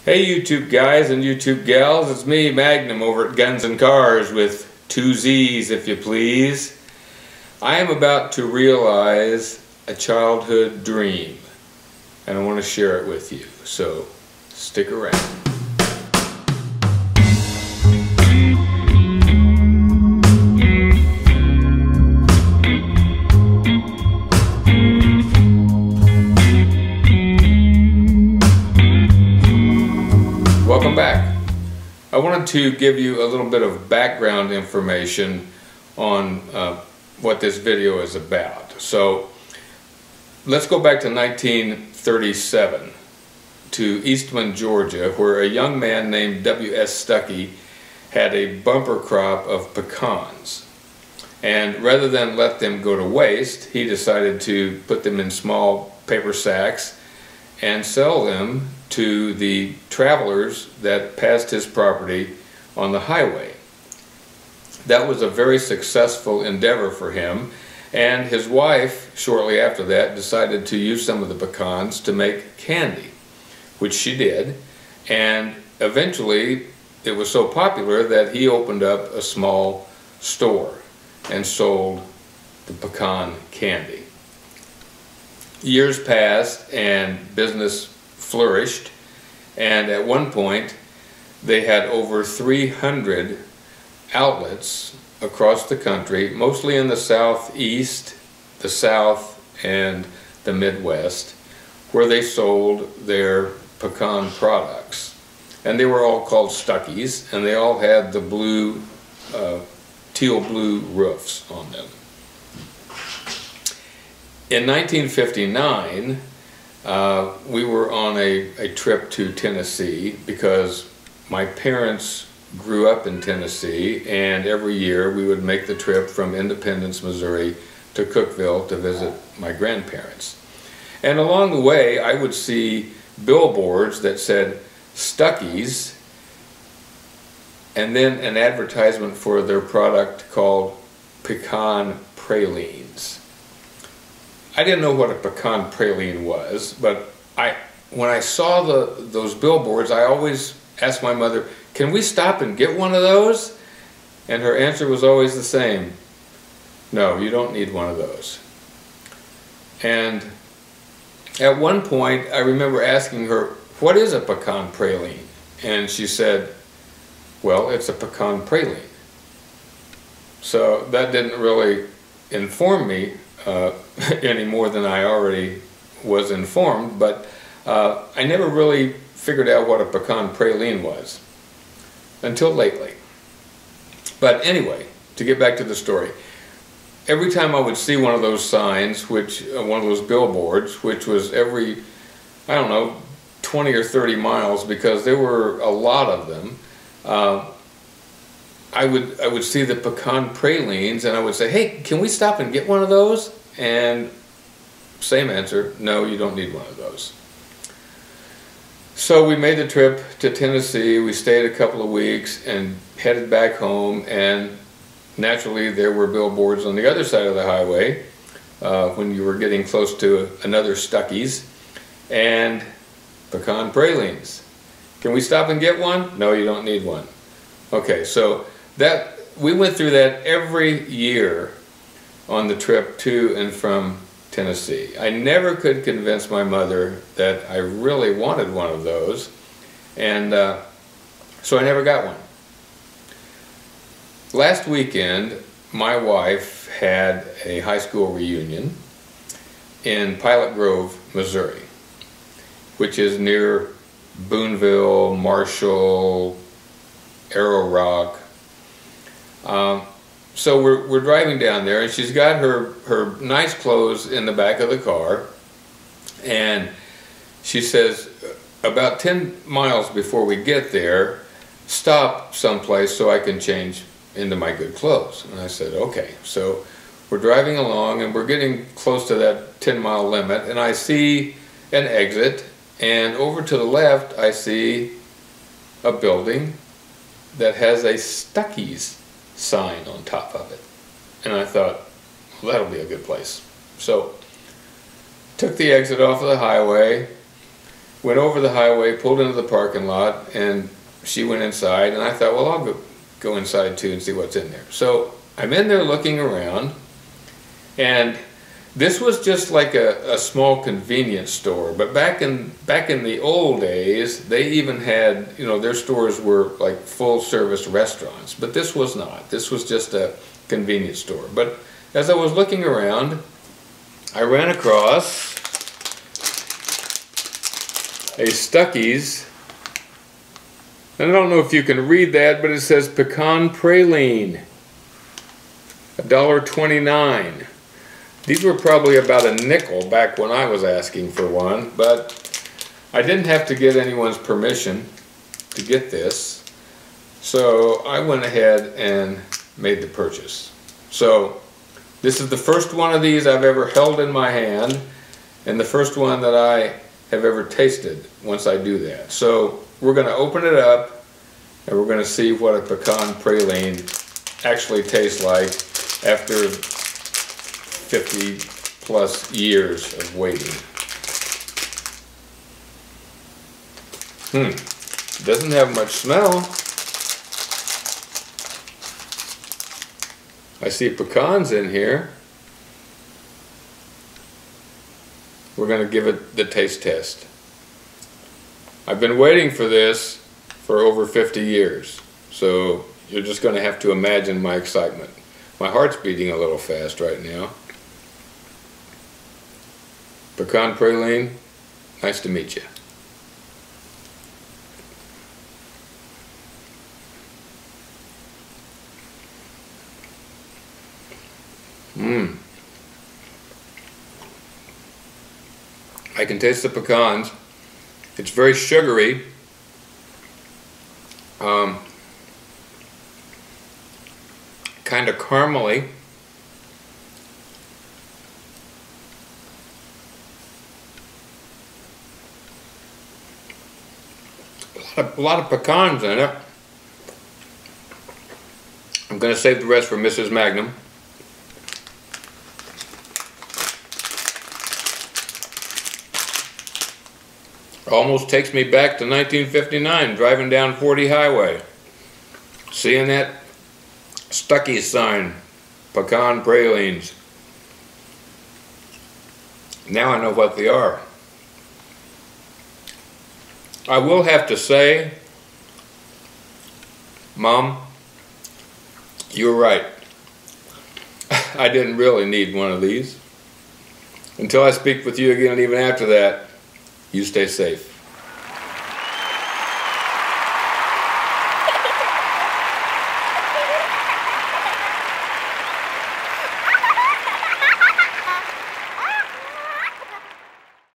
Hey YouTube guys and YouTube gals, it's me, Magnum, over at Guns and Cars with 2 Z's if you please. I am about to realize a childhood dream and I want to share it with you, so stick around. Welcome back. I wanted to give you a little bit of background information on what this video is about. So let's go back to 1937 to Eastman, Georgia, where a young man named W.S. Stuckey had a bumper crop of pecans. And rather than let them go to waste, he decided to put them in small paper sacks and sell them to the travelers that passed his property on the highway. That was a very successful endeavor for him, and his wife, shortly after that, decided to use some of the pecans to make candy, which she did, and eventually it was so popular that he opened up a small store and sold the pecan candy. Years passed and business flourished, and at one point they had over 300 outlets across the country, mostly in the southeast, the south, and the Midwest, where they sold their pecan products. And they were all called Stuckey's, and they all had the blue, teal blue roofs on them. In 1959, we were on a trip to Tennessee because my parents grew up in Tennessee, and every year we would make the trip from Independence, Missouri to Cookeville to visit my grandparents. And along the way I would see billboards that said Stuckey's and then an advertisement for their product called pecan pralines. I didn't know what a pecan praline was, but when I saw those billboards, I always asked my mother, "Can we stop and get one of those?" And her answer was always the same: "No, you don't need one of those." And at one point, I remember asking her, "What is a pecan praline?" And she said, "Well, it's a pecan praline." So that didn't really inform me any more than I already was informed, but I never really figured out what a pecan praline was until lately. But anyway, to get back to the story, every time I would see one of those signs, one of those billboards, which was every, I don't know, 20 or 30 miles, because there were a lot of them, I would see the pecan pralines and I would say, "Hey, can we stop and get one of those?" And same answer: "No, you don't need one of those." So we made the trip to Tennessee. We stayed a couple of weeks and headed back home, and naturally there were billboards on the other side of the highway when you were getting close to another Stuckey's, and pecan pralines. "Can we stop and get one?" "No, you don't need one." Okay, so we went through that every year on the trip to and from Tennessee. I never could convince my mother that I really wanted one of those, and so I never got one. Last weekend, my wife had a high school reunion in Pilot Grove, Missouri, which is near Boonville, Marshall, Arrow Rock. So we're driving down there, and she's got her nice clothes in the back of the car, and she says, "About 10 miles before we get there, stop someplace so I can change into my good clothes." And I said, "Okay." So we're driving along and we're getting close to that 10-mile limit, and I see an exit, and over to the left I see a building that has a Stuckey's sign on top of it. And I thought, well, that'll be a good place. So took the exit off of the highway, went over the highway, pulled into the parking lot, and she went inside, and I thought, well, I'll go inside too and see what's in there. So I'm in there looking around, and this was just like a small convenience store. But back in the old days, they even had, you know, their stores were like full service restaurants. But this was not. This was just a convenience store. But as I was looking around, I ran across a Stuckey's. And I don't know if you can read that, but it says pecan praline, $1.29. These were probably about a nickel back when I was asking for one, but I didn't have to get anyone's permission to get this. So I went ahead and made the purchase. So this is the first one of these I've ever held in my hand, and the first one that I have ever tasted once I do that. So we're going to open it up, and we're going to see what a pecan praline actually tastes like after 50 plus years of waiting. Doesn't have much smell. I see pecans in here. We're going to give it the taste test. I've been waiting for this for over 50 years, so you're just going to have to imagine my excitement. My heart's beating a little fast right now. Pecan praline, nice to meet you. I can taste the pecans. It's very sugary. Kind of caramely. A lot of pecans in it. I'm going to save the rest for Mrs. Magnum. Almost takes me back to 1959, driving down 40 Highway, seeing that Stuckey's sign, pecan pralines. Now I know what they are. I will have to say, Mom, you were right. I didn't really need one of these. Until I speak with you again, and even after that, you stay safe.